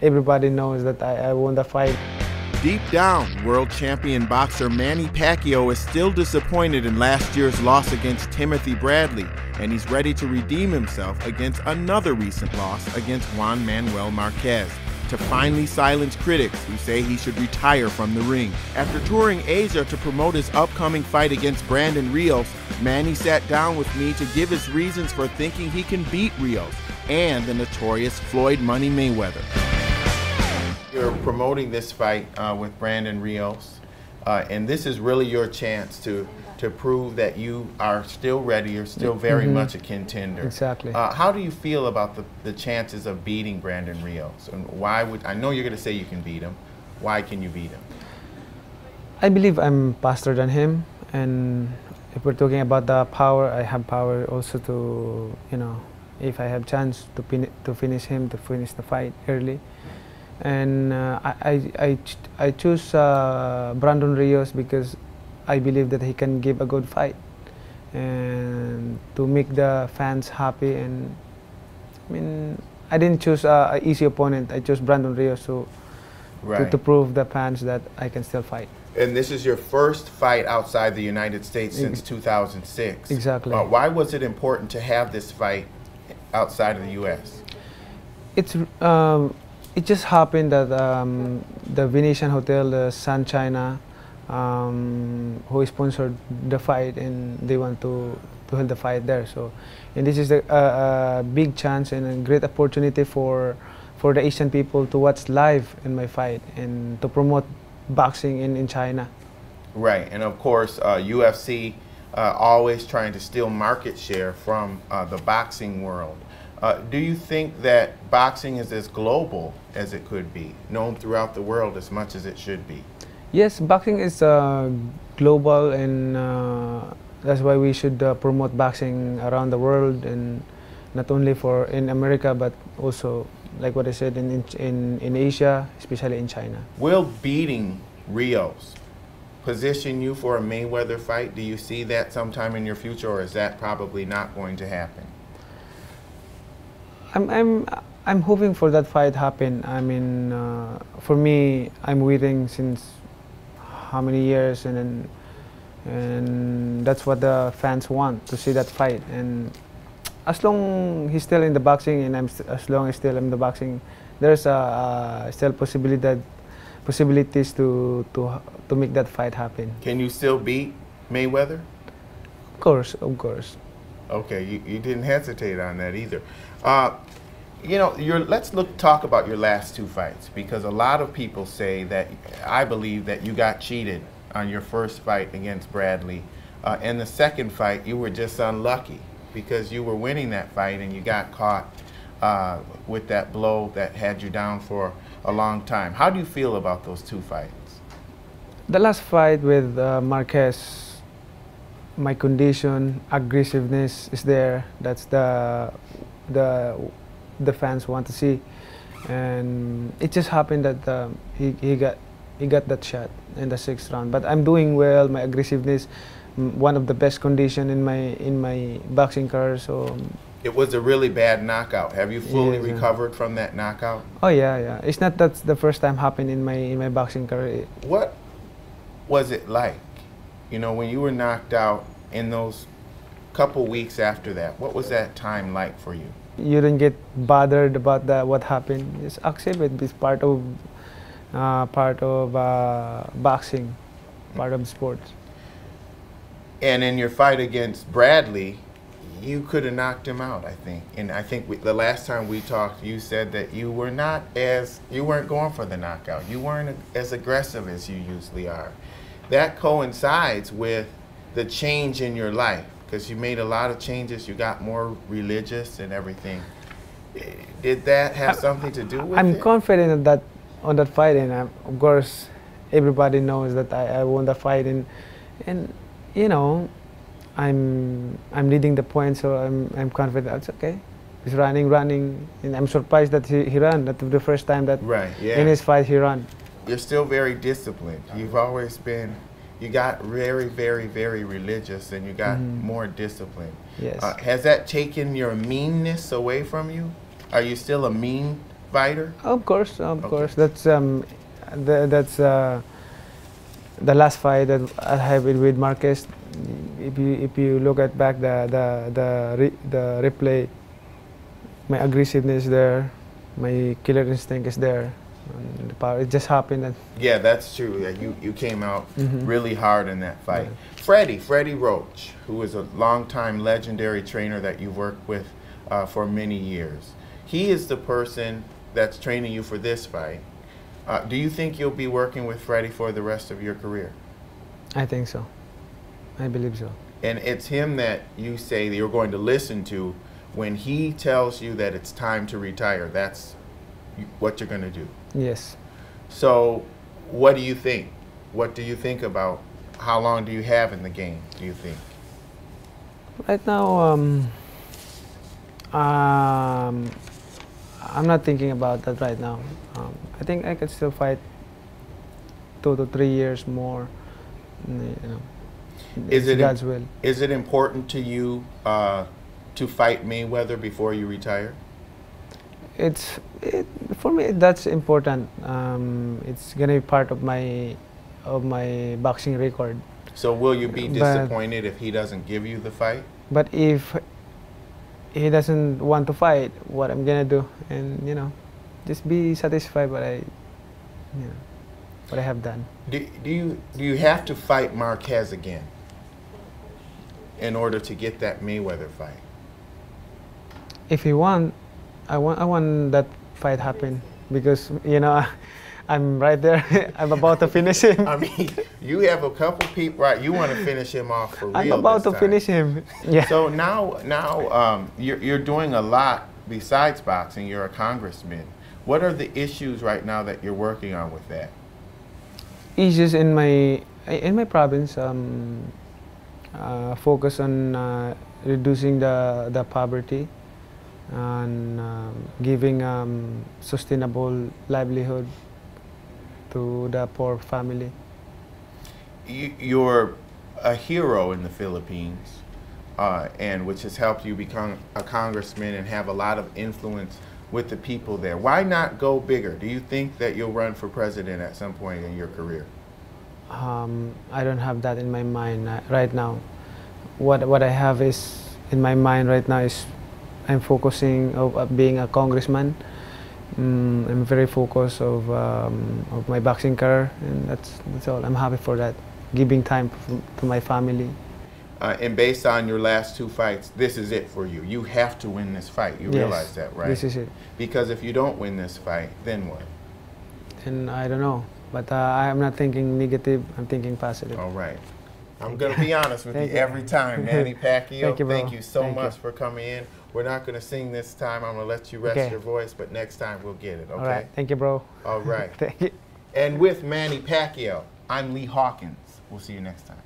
everybody knows that I won the fight. Deep down, world champion boxer Manny Pacquiao is still disappointed in last year's loss against Timothy Bradley, and he's ready to redeem himself against another recent loss against Juan Manuel Marquez, to finally silence critics who say he should retire from the ring. After touring Asia to promote his upcoming fight against Brandon Rios, Manny sat down with me to give his reasons for thinking he can beat Rios and the notorious Floyd Money Mayweather. You're promoting this fight with Brandon Rios, and this is really your chance to prove that you are still ready, you're still very much a contender. Exactly. How do you feel about the chances of beating Brandon Rios? And why would, I know you're going to say you can beat him. Why can you beat him? I believe I'm faster than him, and if we're talking about the power, I have power also to, you know, if I have chance to finish him, to finish the fight early. And I choose Brandon Rios because I believe that he can give a good fight and to make the fans happy. And I mean, I didn't choose an easy opponent. I chose Brandon Rios to prove the fans that I can still fight. And this is your first fight outside the United States since 2006. Exactly. Why was it important to have this fight outside of the U.S.? It just happened that the Venetian Hotel, the Sun China, who sponsored the fight, and they want to hold the fight there. So, and this is a big chance and a great opportunity for the Asian people to watch live in my fight and to promote boxing in China. Right, and of course, UFC always trying to steal market share from the boxing world. Do you think that boxing is as global as it could be, known throughout the world as much as it should be? Yes, boxing is global, and that's why we should promote boxing around the world, and not only in America, but also, like what I said, in Asia, especially in China. Will beating Rios position you for a Mayweather fight? Do you see that sometime in your future, or is that probably not going to happen? I'm hoping for that fight happen. I mean, for me, I'm waiting since how many years, and that's what the fans want, to see that fight. And as long he's still in the boxing, and as long as still in the boxing, there's still possibilities to make that fight happen. Can you still beat Mayweather? Of course, of course. Okay, you didn't hesitate on that either. You know, let's talk about your last two fights, because a lot of people say that, I believe that you got cheated on your first fight against Bradley. In the second fight, you were just unlucky because you were winning that fight and you got caught with that blow that had you down for a long time. How do you feel about those two fights? The last fight with Marquez, my condition, aggressiveness is there. That's the fans want to see, and it just happened that he got that shot in the 6th round. But I'm doing well. My aggressiveness, one of the best condition in my boxing career. So it was a really bad knockout. Have you fully recovered from that knockout? Oh yeah. It's not that's the first time happened in my boxing career. What was it like, you know, when you were knocked out in those couple weeks after that? What was that time like for you? You don't get bothered about what happened. Just accept it. It's part of boxing, part of sports. And in your fight against Bradley, you could have knocked him out, I think. And I think the last time we talked, you said that you weren't going for the knockout. You weren't as aggressive as you usually are. That coincides with the change in your life, because you made a lot of changes. You got more religious and everything. Did that have something to do with it? I'm confident on that fight, and of course, everybody knows that I won the fight, and you know, I'm leading the points, so I'm confident. It's okay. He's running, and I'm surprised that he ran. That's the first time that in his fight he ran. You're still very disciplined. You've always been. You got very, very, very religious, and you got more discipline. Yes. Has that taken your meanness away from you? Are you still a mean fighter? Of course, of Okay. course. That's the last fight that I have with Marquez. If you look at back the replay, my aggressiveness there, my killer instinct is there. And the power, it just happened. And Yeah, that's true. Yeah, you came out really hard in that fight. Yeah. Freddie Roach, who is a longtime legendary trainer that you've worked with for many years. He is the person that's training you for this fight. Do you think you'll be working with Freddie for the rest of your career? I think so. I believe so. And it's him that you say that you're going to listen to when he tells you that it's time to retire. That's what you're going to do. Yes. So what do you think? What do you think about how long do you have in the game, do you think? Right now, I'm not thinking about that right now. I think I could still fight 2 to 3 years more. You know, Is it God's will. Is it important to you to fight Mayweather before you retire? For me, that's important. It's gonna be part of my boxing record. So will you be disappointed if he doesn't give you the fight? But if he doesn't want to fight, what I'm gonna do, and just be satisfied what I have done. Do you have to fight Marquez again in order to get that Mayweather fight? If he want, I want that fight happen because I'm right there. I'm about to finish him. I mean, you have a couple people, right? You want to finish him off for real. I'm about to time. finish him. Yeah. So now you're doing a lot besides boxing. You're a congressman. What are the issues right now that you're working on with that? Issues in my province. Focus on reducing the poverty and giving sustainable livelihood to the poor family. You're a hero in the Philippines, and which has helped you become a congressman and have a lot of influence with the people there. Why not go bigger? Do you think that you'll run for president at some point in your career? I don't have that in my mind right now. What I have is in my mind right now is I'm focusing of being a congressman. I'm very focused of my boxing career, and that's all. I'm happy for that. Giving time to my family. And based on your last 2 fights, this is it for you. You have to win this fight. You realize that, right? This is it. Because if you don't win this fight, then what? And I don't know, but I'm not thinking negative. I'm thinking positive. All right. I'm going to be honest with you every time, Manny Pacquiao. Thank you, so much for coming in. We're not going to sing this time. I'm going to let you rest your voice, but next time we'll get it, okay? All right. Thank you, bro. All right. Thank you. And with Manny Pacquiao, I'm Lee Hawkins. We'll see you next time.